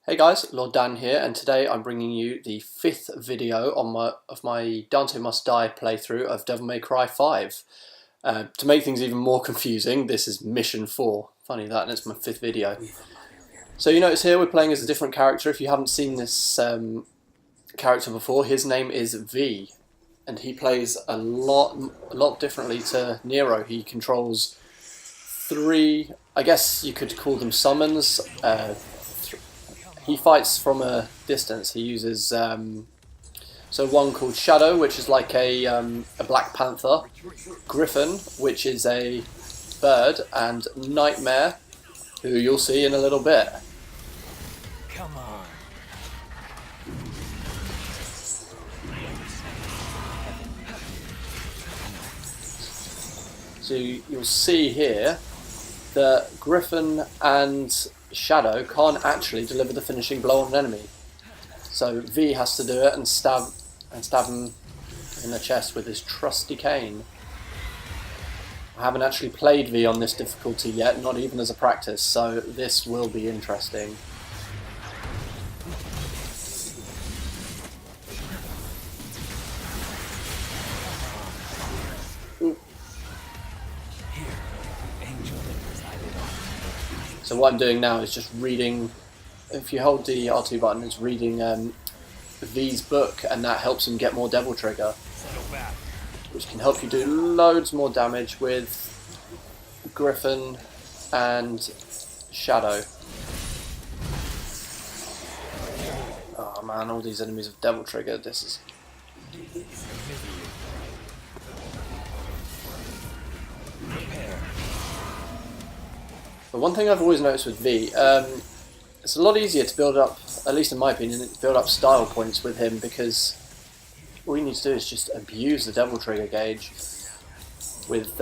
Hey guys, Lord Dan here, and today I'm bringing you the fifth video of my Dante Must Die playthrough of Devil May Cry 5. To make things even more confusing, this is Mission 4. Funny that, and it's my fifth video. So you notice here we're playing as a different character. If you haven't seen this character before, his name is V, and he plays a lot differently to Nero. He controls three, I guess you could call them summons. He fights from a distance. He uses so one called Shadow, which is like a Black Panther, Griffin, which is a bird, and Nightmare, who you'll see in a little bit. Come on. So you'll see here that Griffin and Shadow can't actually deliver the finishing blow on an enemy. So V has to do it and stab him in the chest with his trusty cane. I haven't actually played V on this difficulty yet, not even as a practice, so this will be interesting. So what I'm doing now is just reading. If you hold the R2 button, it's reading V's book, and that helps him get more Devil Trigger, which can help you do loads more damage with Griffin and Shadow. Oh man, all these enemies have Devil Trigger. This is... But one thing I've always noticed with V, it's a lot easier to build up, at least in my opinion, to build up style points with him, because all you need to do is just abuse the Devil Trigger gauge with,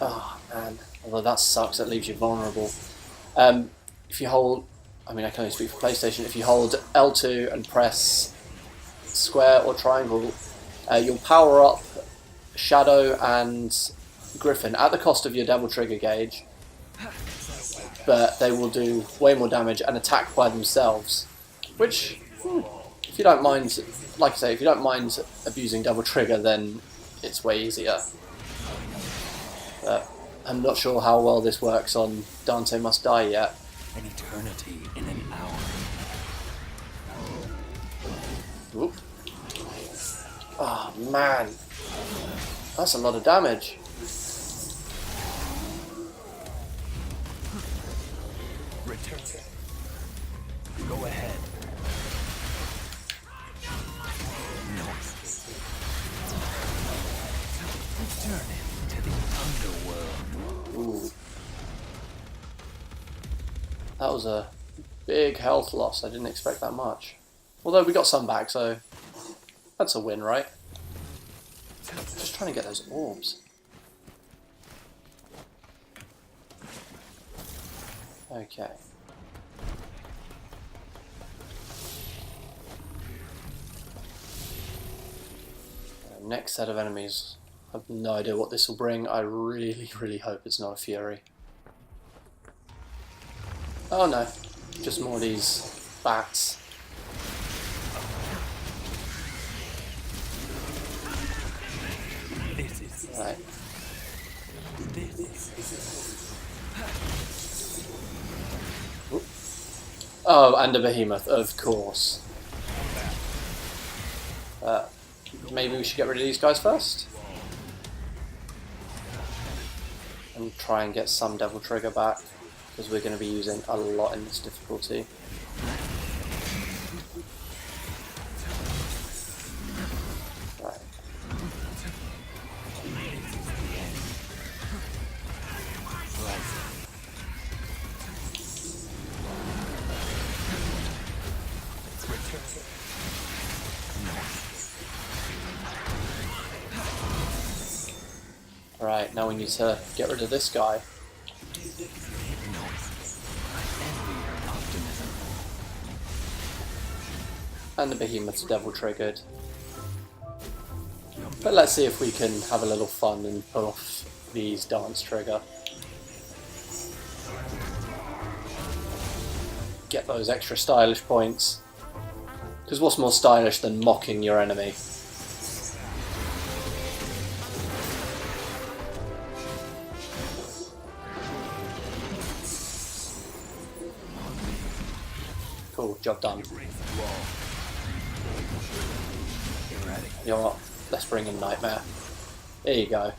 oh man, although that sucks, that leaves you vulnerable. If you hold, I mean I can only speak for PlayStation, if you hold L2 and press square or triangle, you'll power up Shadow and Griffin at the cost of your Devil Trigger gauge, but they will do way more damage and attack by themselves, which, if you don't mind, like I say, if you don't mind abusing Devil Trigger, then it's way easier. But I'm not sure how well this works on Dante Must Die yet. An eternity in an hour. Oop. Oh man, that's a lot of damage. Return. Go ahead. North. Return it to the underworld. Ooh. That was a big health loss. I didn't expect that much. Although we got some back, so that's a win, right? Just trying to get those orbs. Okay. Next set of enemies. I have no idea what this will bring. I really hope it's not a Fury. Oh no, just more of these bats. This is Right. Oh, and a behemoth, of course. Maybe we should get rid of these guys first? And try and get some Devil Trigger back, because we're going to be using a lot in this difficulty. Right. Right, now we need to get rid of this guy. And the behemoth's Devil Triggered. But let's see if we can have a little fun and pull off V's Dance Trigger. get those extra stylish points. Because what's more stylish than mocking your enemy? Cool, job done. You know what? Let's bring in Nightmare. There you go.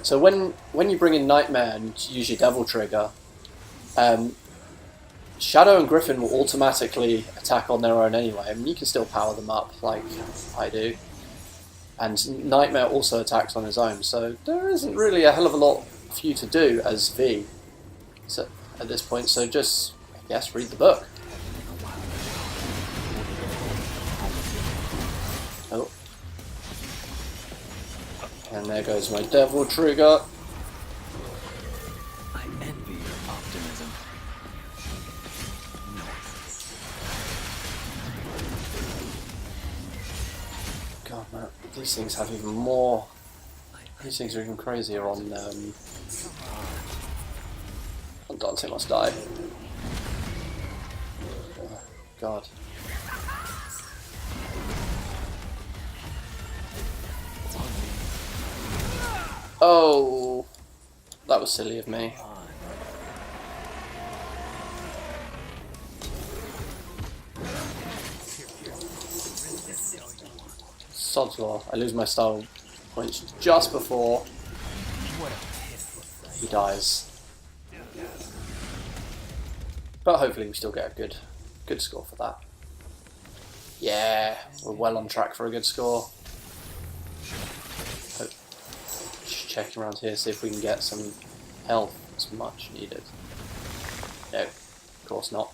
So when you bring in Nightmare and use your Devil Trigger, Shadow and Griffin will automatically attack on their own anyway. I mean, you can still power them up like I do. And Nightmare also attacks on his own, so there isn't really a hell of a lot for you to do as V at this point, so just, I guess, read the book. Oh. And there goes my Devil Trigger. I envy your optimism. God, man, these things have even more. These things are even crazier on Dante Must Die. Oh, God. Oh, that was silly of me. Sod's law. I lose my style points just before he dies. But hopefully we still get a good score for that. Yeah, we're well on track for a good score. Just checking around here, see if we can get some health. It's much needed. No, of course not.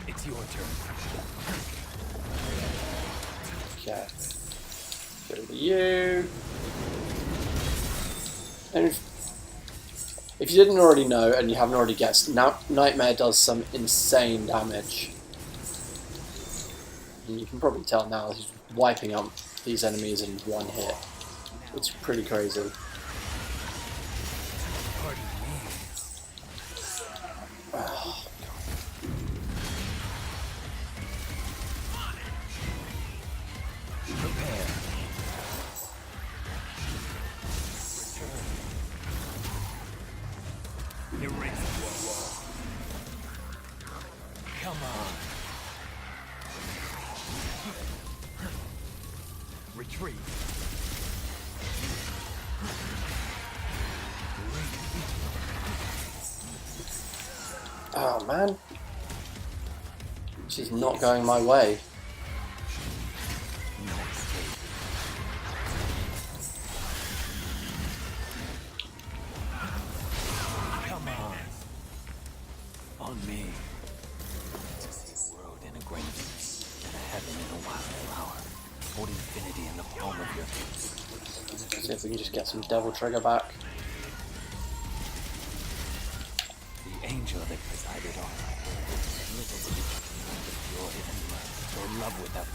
It's your turn. Okay. Go to you. And if you didn't already know, and you haven't already guessed, Nightmare does some insane damage. And you can probably tell now he's wiping up these enemies in one hit. It's pretty crazy. Oh, Come on. Retreat. oh man. This is not going my way. Come on. On me. To see a world in a grain of sand and a heaven in a wild flower. Hold infinity in the palm of your hand. See if we can just get some Devil Trigger back. The angel that presided on my world. Little did it of joy and love. Or love without.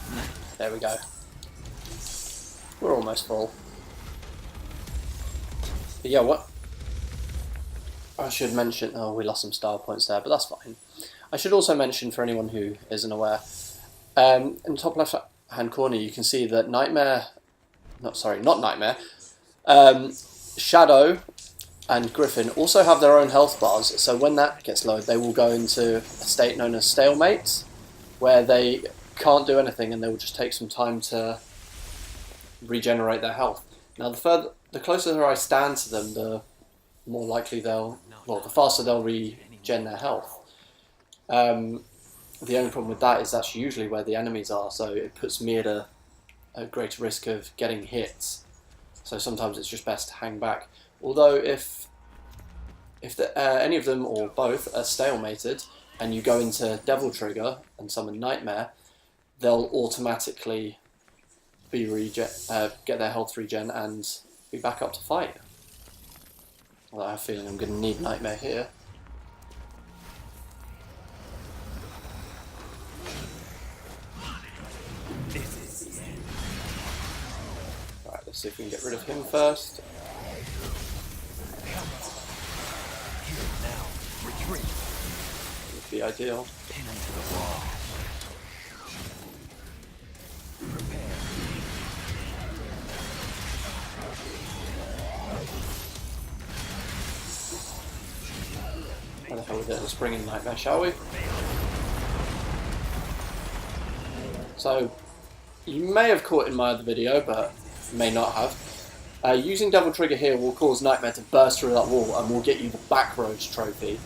There we go. We're almost full. But yeah, what? I should mention, oh, we lost some style points there, but that's fine. I should also mention, for anyone who isn't aware, in the top left hand corner you can see that not Nightmare, Shadow and Griffin also have their own health bars, so when that gets lowered they will go into a state known as stalemate, where they can't do anything and they will just take some time to regenerate their health. Now the closer I stand to them, the more likely the faster they'll regen their health. The only problem with that is that's usually where the enemies are, so it puts me at a greater risk of getting hit. So sometimes it's just best to hang back. Although if any of them or both are stalemated and you go into Devil Trigger and summon Nightmare, they'll automatically be get their health regen and be back up to fight. Well, I have a feeling I'm going to need Nightmare here. Right, let's see if we can get rid of him first. Would be ideal. Pin him to the wall. How the hell with it? Let's bring in Nightmare, shall we? So, you may have caught in my other video, but may not have. Using Devil Trigger here will cause Nightmare to burst through that wall and will get you the Backroads trophy.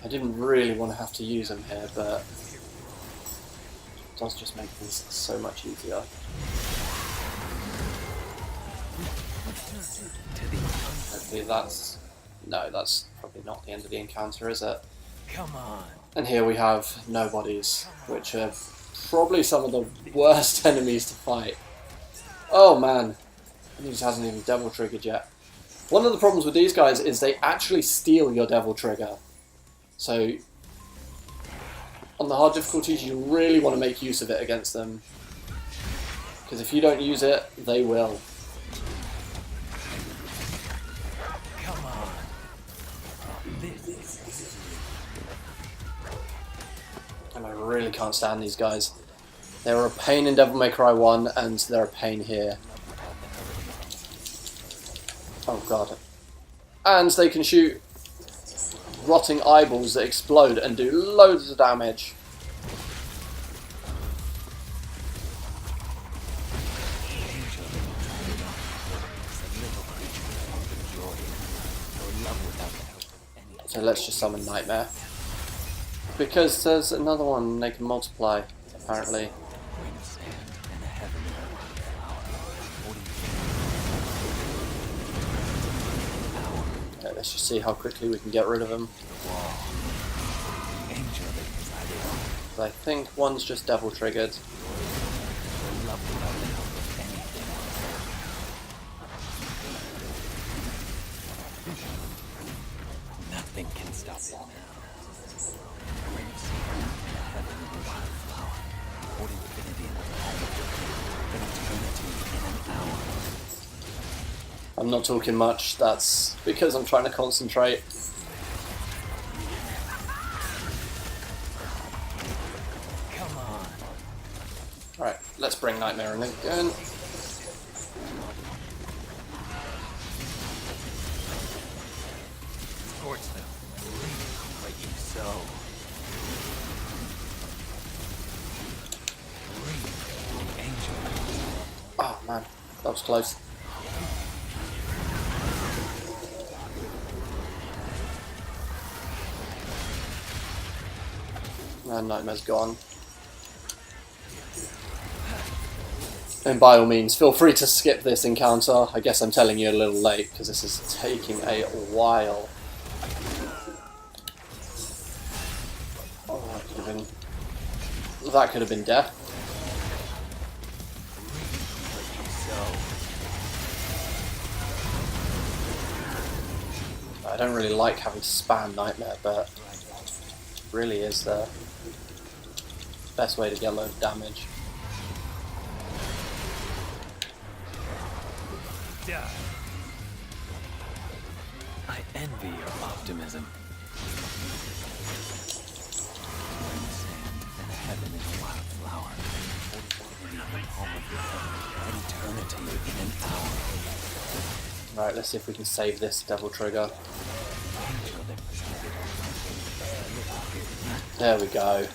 I didn't really want to have to use him here, but it does just make things so much easier. Hopefully that's... No, that's probably not the end of the encounter, is it? Come on. And here we have nobodies, which are probably some of the worst enemies to fight. Oh man, and he just hasn't even Devil Triggered yet. One of the problems with these guys is they actually steal your Devil Trigger. So, on the hard difficulties, you really want to make use of it against them. Because if you don't use it, they will. Come on. And I really can't stand these guys. They were a pain in Devil May Cry 1, and they're a pain here. Oh god. And they can shoot rotting eyeballs that explode and do loads of damage. So let's just summon Nightmare. Because there's another one, they can multiply, apparently. Okay, let's just see how quickly we can get rid of them. I think one's just Devil Triggered. Nothing can stop it now. I'm not talking much, that's because I'm trying to concentrate. Come on. Alright, let's bring Nightmare in again. Scorch them. Like you so. Oh man, that was close. And Nightmare's gone. And by all means, feel free to skip this encounter. I guess I'm telling you a little late, because this is taking a while. Oh, that could have been death. I don't really like having to spam Nightmare, but it really is the best way to get a load of damage. I envy your optimism. And heaven in a wildflower. Eternity in an hour. Right, let's see if we can save this Devil Trigger. There we go.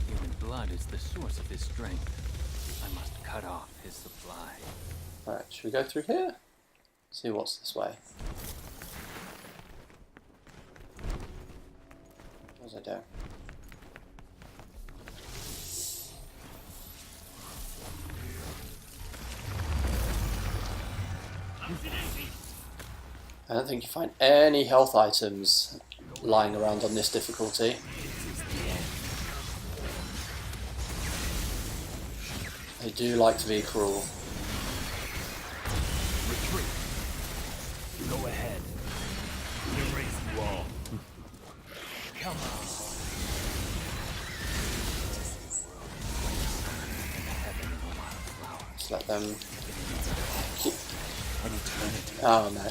Human blood is the source of his strength. I must cut off his supply. Right, should we go through here? See what's this way. What was I doing? I don't think you find any health items lying around on this difficulty. They do like to be cruel. Retreat. Go ahead. Erase you all. Come on. Just let them keep... Oh no,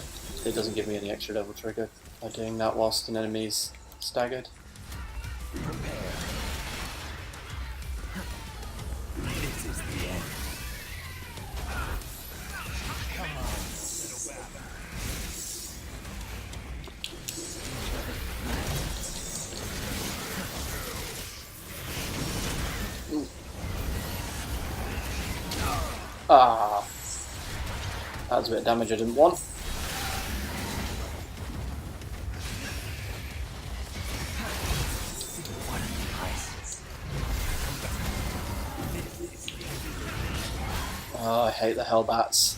it doesn't give me any extra double trigger by doing that whilst an enemy's staggered. Prepare. This is the end. Come on. Ah, that was a bit of damage I didn't want. Oh, I hate the Hellbats.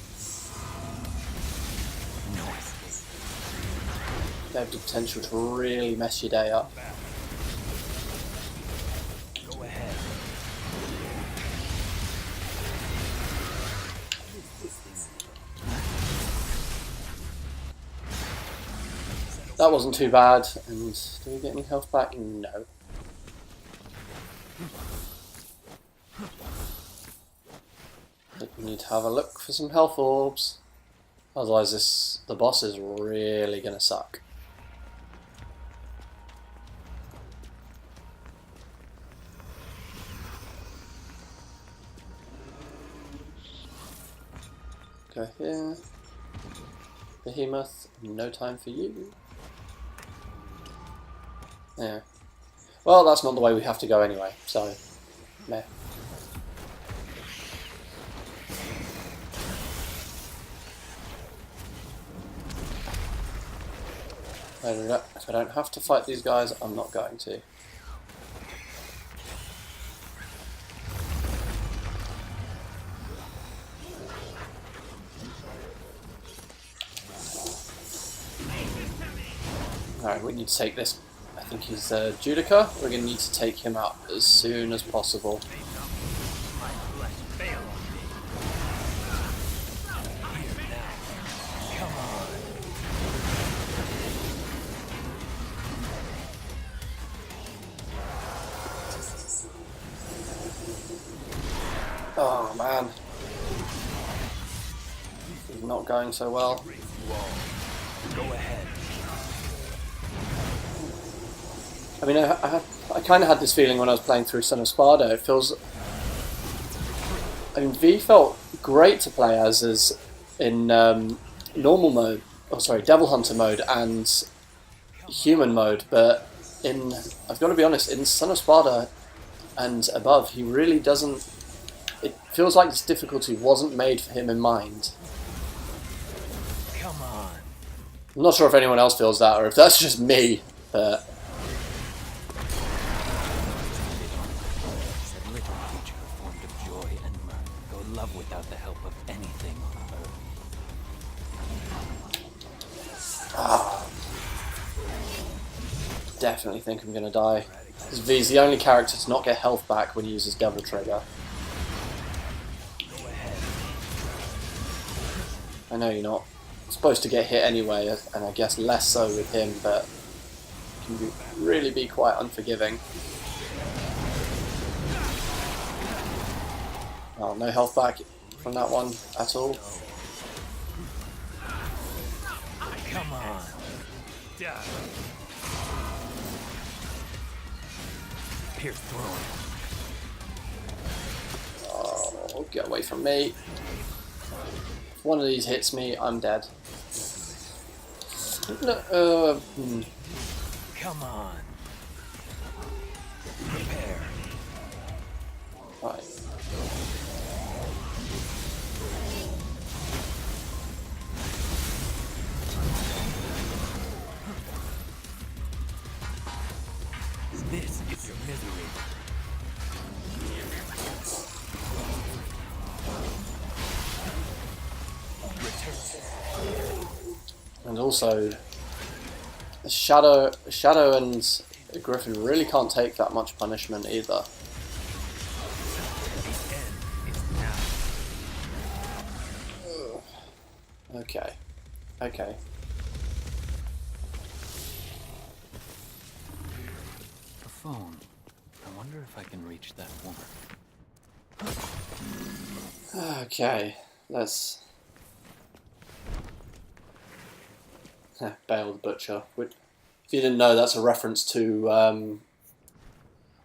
They have the potential to really mess your day up. Go ahead. That wasn't too bad. And do we get any health back? No. I think we need to have a look for some health orbs. Otherwise the boss is really gonna suck. Go here. Behemoth, no time for you. Yeah. Well, that's not the way we have to go anyway, so meh. If I don't have to fight these guys, I'm not going to. Alright, we need to take this. I think he's Judica. We're going to need to take him out as soon as possible. Oh man, this is not going so well. Go ahead. I mean, I kind of had this feeling when I was playing through Son of Sparda. It feels, I mean, V felt great to play as in normal mode, oh sorry, Devil Hunter mode and human mode, but I've got to be honest, in Son of Sparda and above, he really doesn't. It feels like this difficulty wasn't made for him in mind. Come on. I'm not sure if anyone else feels that or if that's just me, but. Love without the help of anything on earth. Ah. Definitely think I'm gonna die. Because V's the only character to not get health back when he uses Devil Trigger. I know you're not supposed to get hit anyway, and I guess less so with him, but it can really be quite unforgiving. Oh, no health back from that one at all. Come on. Pierce through. Oh, get away from me. If one of these hits me, I'm dead. No, Come on. Prepare. Right. This is your misery. And also, Shadow and Griffin really can't take that much punishment either. The end is now. Okay. Okay. A phone. I wonder if I can reach that woman. Okay. Let's... Bale the Butcher. If you didn't know, that's a reference to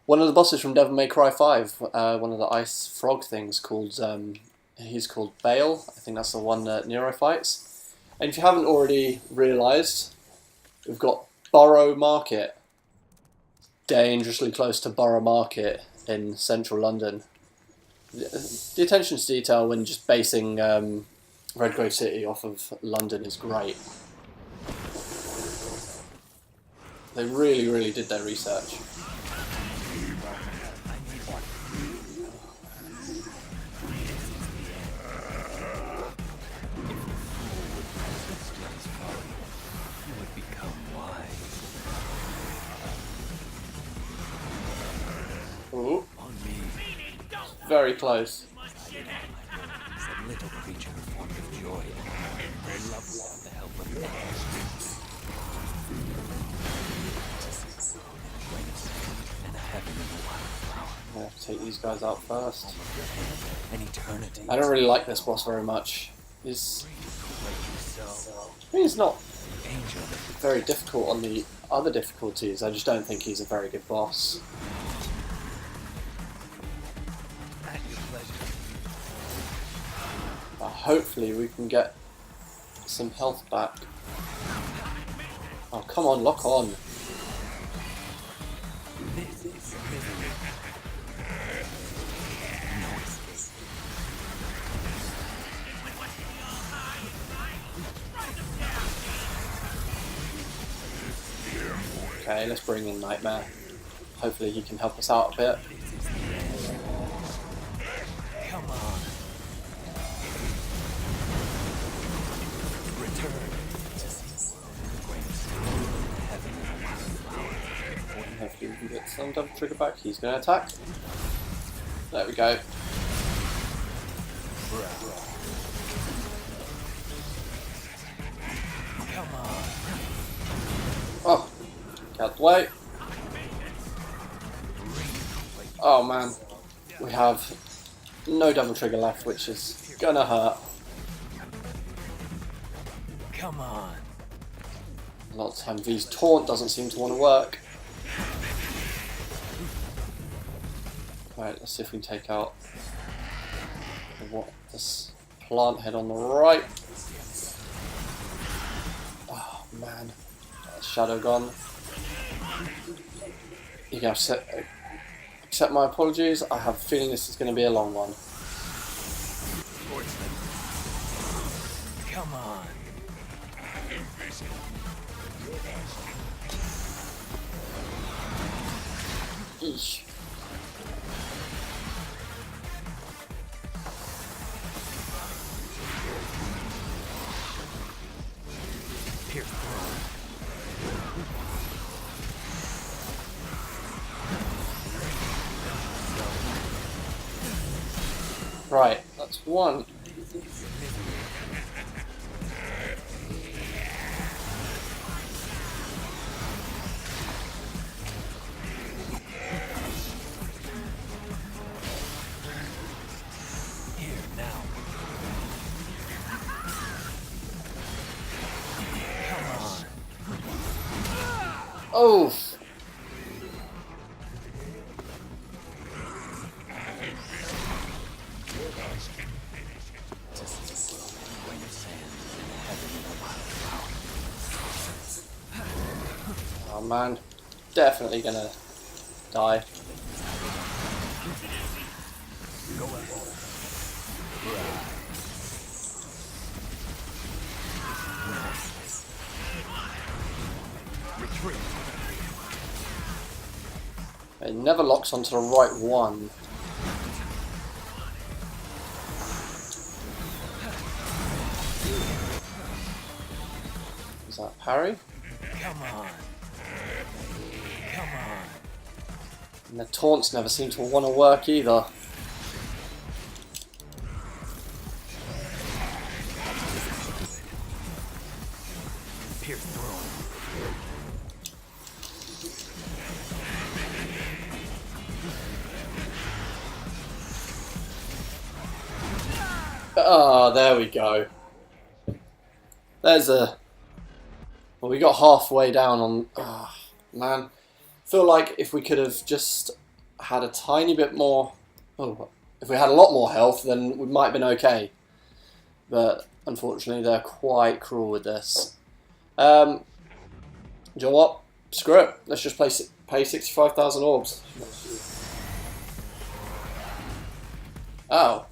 one of the bosses from Devil May Cry 5. One of the ice frog things called... he's called Bale. I think that's the one that Nero fights. And if you haven't already realised, we've got Borough Market. Dangerously close to Borough Market in central London. The attention to detail when just basing Redgrave City off of London is great. They really, really did their research. Ooh. Very close. A little creature formed of joy. They love without the help of man. And a heaven in a wildflower. I have to take these guys out first. An eternity. I don't really like this boss very much. He's not very difficult on the other difficulties. I just don't think he's a very good boss. Hopefully we can get some health back. Oh, come on, lock on. Okay, let's bring in Nightmare. Hopefully he can help us out a bit. Come on. Hopefully we can get some double trigger back. He's going to attack. There we go. Come on. Oh, get out the way. Oh man, we have no double trigger left, which is gonna hurt. Come on. A lot of time V's taunt doesn't seem to want to work. Right, let's see if we can take out this plant head on the right. Oh man, Shadow gone. You can accept my apologies. I have a feeling this is going to be a long one. Come on. Eesh. Right, that's one. Here now. Come on. Oh. Oh man, definitely gonna die. Go ahead. Retreat. It never locks onto the right one. Is that parry? Come on. Come on. And the taunts never seem to want to work either. Ah, there we go. There's a... Well, we got halfway down on... Ah, man. I feel like if we could have just had a tiny bit more... Oh, if we had a lot more health, then we might have been okay. But unfortunately, they're quite cruel with this. Do you know what? Screw it. Let's just pay 65,000 orbs. Oh.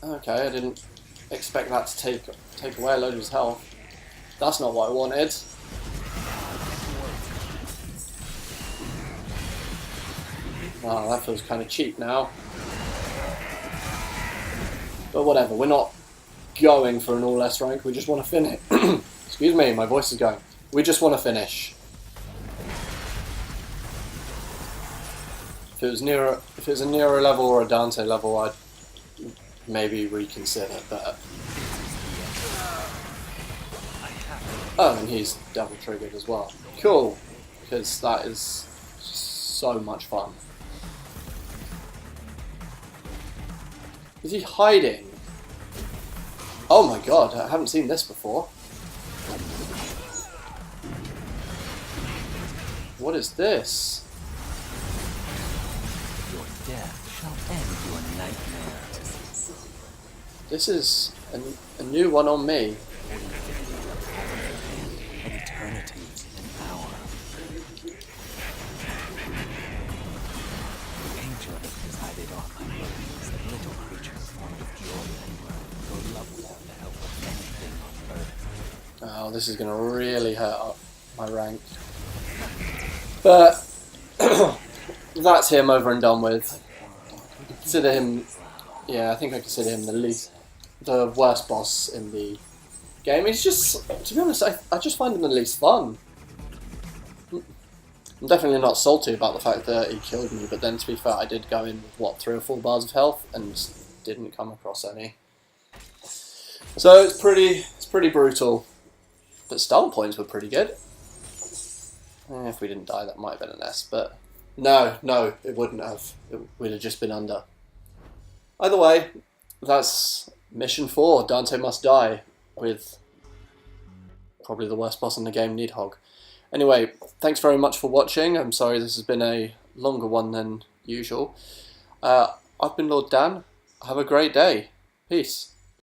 Okay, I didn't expect that to take away a load of his health. That's not what I wanted. Oh, that feels kind of cheap now. But whatever, we're not going for an all S rank, we just want to finish. Excuse me, my voice is going. We just want to finish. If it was a Nero level or a Dante level, I'd maybe reconsider, but... Oh, and he's double triggered as well. Cool, because that is so much fun. Is he hiding? Oh my god, I haven't seen this before. What is this? Your death shall end your nightmare. This is a new one on me. An eternity, an hour. The angel that presided on my burdens, a little creature formed of joy and mirth, your love without the help of anything on earth. Oh, this is going to really hurt up my rank. But that's him over and done with. Consider him, yeah, I think I consider him the worst boss in the game. He's just, to be honest, I just find him the least fun. I'm definitely not salty about the fact that he killed me, but then to be fair, I did go in with, what, 3 or 4 bars of health and just didn't come across any. So it's pretty brutal. But stun points were pretty good. If we didn't die, that might have been an S, but no, it wouldn't have. It would have just been under. Either way, that's Mission 4, Dante Must Die, with probably the worst boss in the game, Nidhogg. Anyway, thanks very much for watching. I'm sorry this has been a longer one than usual. I've been Lord Dan. Have a great day. Peace.